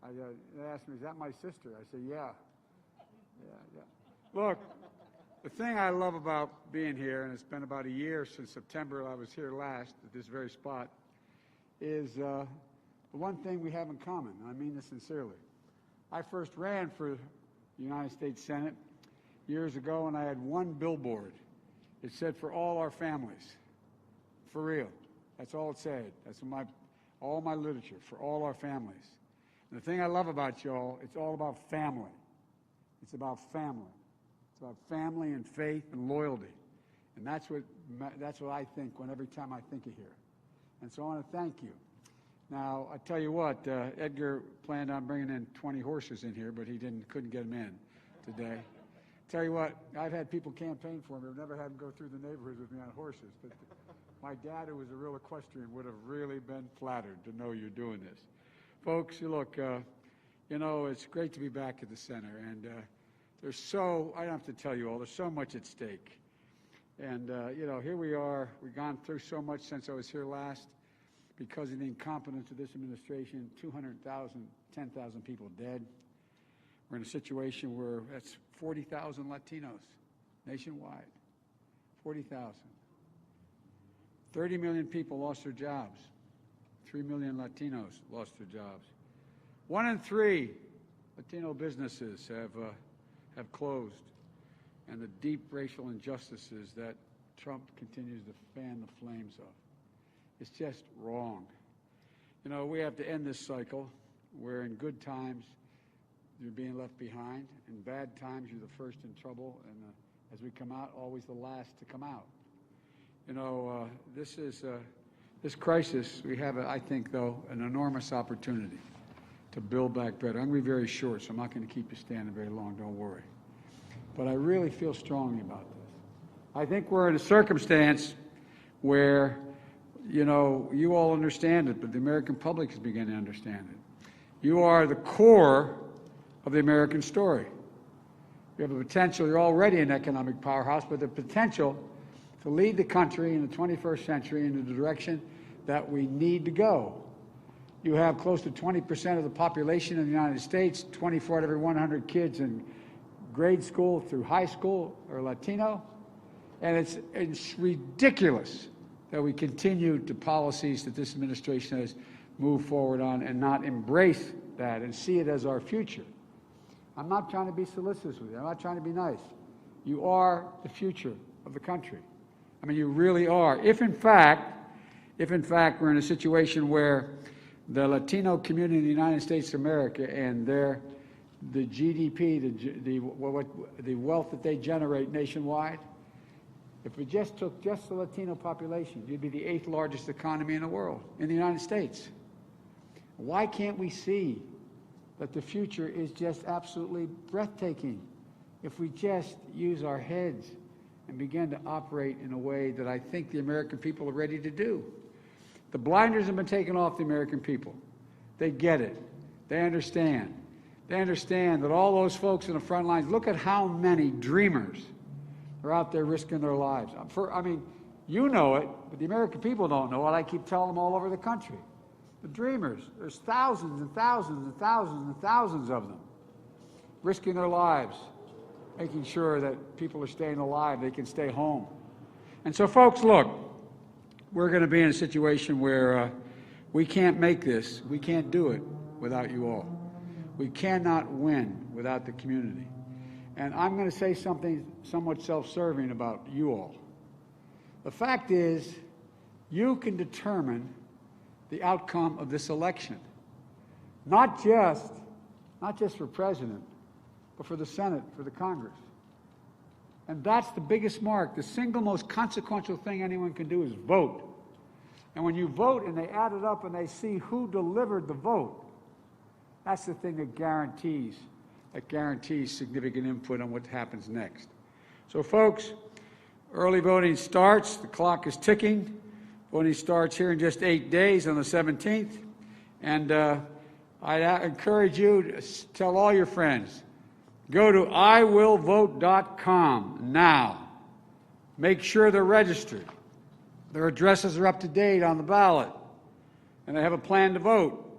They asked me, is that my sister? I said, yeah. Look, the thing I love about being here, and it's been about a year since September I was here last at this very spot, is the one thing we have in common, and I mean this sincerely. I first ran for the United States Senate years ago, and I had one billboard. It said, for all our families. For real. That's all it said. That's all my literature, for all our families. And the thing I love about y'all, it's all about family. It's about family. It's about family and faith and loyalty. And that's what I think every time I think of here. And so I want to thank you. Now, I tell you what, Edgar planned on bringing in 20 horses in here, but he couldn't get them in today. Tell you what, I've had people campaign for me. I've never had them go through the neighborhoods with me on horses. But my dad, who was a real equestrian, would have really been flattered to know you're doing this. Folks, look, you know, it's great to be back at the center. And I don't have to tell you all, there's so much at stake. And, you know, here we are. We've gone through so much since I was here last. Because of the incompetence of this administration, 200,000, 10,000 people dead. We're in a situation where that's 40,000 Latinos nationwide. 40,000. 30 million people lost their jobs. 3 million Latinos lost their jobs. 1 in 3 Latino businesses have closed. And the deep racial injustices that Trump continues to fan the flames of. It's just wrong. You know, we have to end this cycle where in good times you're being left behind, in bad times you're the first in trouble, and as we come out, always the last to come out. You know, this crisis, we have, I think, though, an enormous opportunity to build back better. I'm going to be very short, so I'm not going to keep you standing very long, don't worry. But I really feel strongly about this. I think we're in a circumstance where, you know, you all understand it, but the American public is beginning to understand it. You are the core of the American story. You have the potential, you're already an economic powerhouse, but the potential to lead the country in the 21st century in the direction that we need to go. You have close to 20% of the population in the United States, 24 out of every 100 kids in grade school through high school are Latino, and it's ridiculous that we continue to policies that this administration has moved forward on and not embrace that and see it as our future. I'm not trying to be solicitous with you. I'm not trying to be nice. You are the future of the country. I mean, you really are. If in fact we're in a situation where the Latino community in the United States of America and the GDP, the wealth that they generate nationwide, if we just took the Latino population, you'd be the 8th largest economy in the world, in the United States. Why can't we see that the future is just absolutely breathtaking if we just use our heads and begin to operate in a way that I think the American people are ready to do? The blinders have been taken off the American people. They get it. They understand. They understand that all those folks in the front lines, look at how many dreamers are out there risking their lives. I mean, you know it, but the American people don't know it. I keep telling them all over the country. The dreamers, there's thousands and thousands and thousands and thousands of them risking their lives, making sure that people are staying alive, they can stay home. And so, folks, look, we're going to be in a situation where we can't make this, we can't do it without you all. We cannot win without the community. And I'm going to say something somewhat self-serving about you all. The fact is, you can determine the outcome of this election, not just for president, but for the Senate, for the Congress. And that's the biggest mark. The single most consequential thing anyone can do is vote. And when you vote and they add it up and they see who delivered the vote, that's the thing that guarantees significant input on what happens next. So, folks, early voting starts. The clock is ticking. Voting starts here in just 8 days on the 17th. And I encourage you to tell all your friends, go to iwillvote.com now. Make sure they're registered. Their addresses are up to date on the ballot. And they have a plan to vote.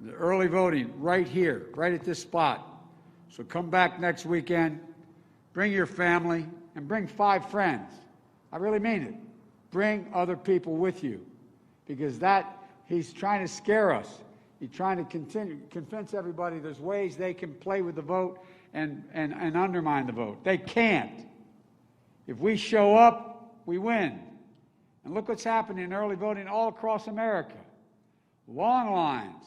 The early voting right here, right at this spot. So come back next weekend, bring your family, and bring 5 friends. I really mean it. Bring other people with you, because he's trying to scare us. He's trying to convince everybody there's ways they can play with the vote and undermine the vote. They can't. If we show up, we win. And look what's happening in early voting all across America. Long lines,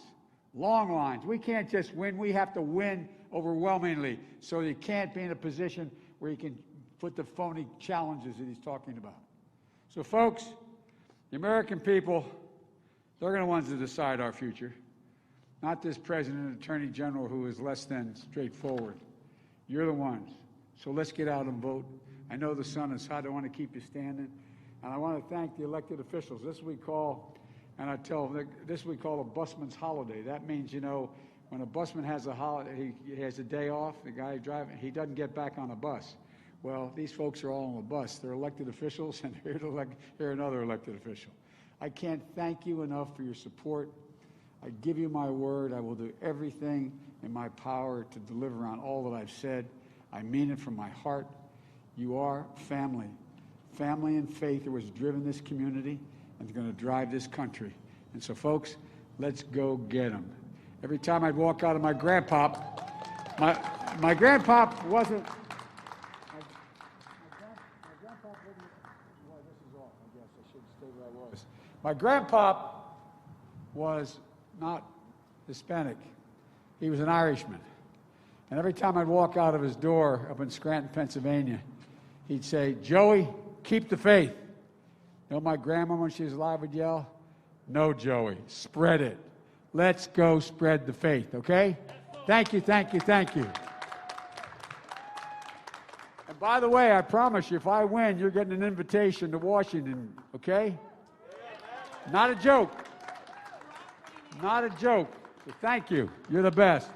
long lines. We can't just win. We have to win overwhelmingly. So you can't be in a position where you can put the phony challenges that he's talking about. So folks, the American people, they're going to be the ones to decide our future. Not this president and attorney general who is less than straightforward. You're the ones. So let's get out and vote. I know the sun is hot. I want to keep you standing. And I want to thank the elected officials. This we call, and I tell them, this we call a busman's holiday. That means, you know, when a busman has a holiday, he has a day off, the guy driving, he doesn't get back on a bus. Well, these folks are all on the bus. They're elected officials, and they're here to hear another elected official. I can't thank you enough for your support. I give you my word. I will do everything in my power to deliver on all that I've said. I mean it from my heart. You are family. Family and faith are what's driven this community and is going to drive this country. And so, folks, let's go get them. Every time I'd walk out of my grandpop, my grandpop wasn't. My grandpop wasn't. Well, this is off. I guess I should stay where I was. My grandpop was not Hispanic. He was an Irishman. And every time I'd walk out of his door up in Scranton, Pennsylvania, he'd say, "Joey, keep the faith." You know, my grandma, when she was alive, would yell, "No, Joey, spread it. Let's go spread the faith," okay? Thank you, thank you, thank you. And by the way, I promise you, if I win, you're getting an invitation to Washington, okay? Not a joke. Not a joke. So thank you. You're the best.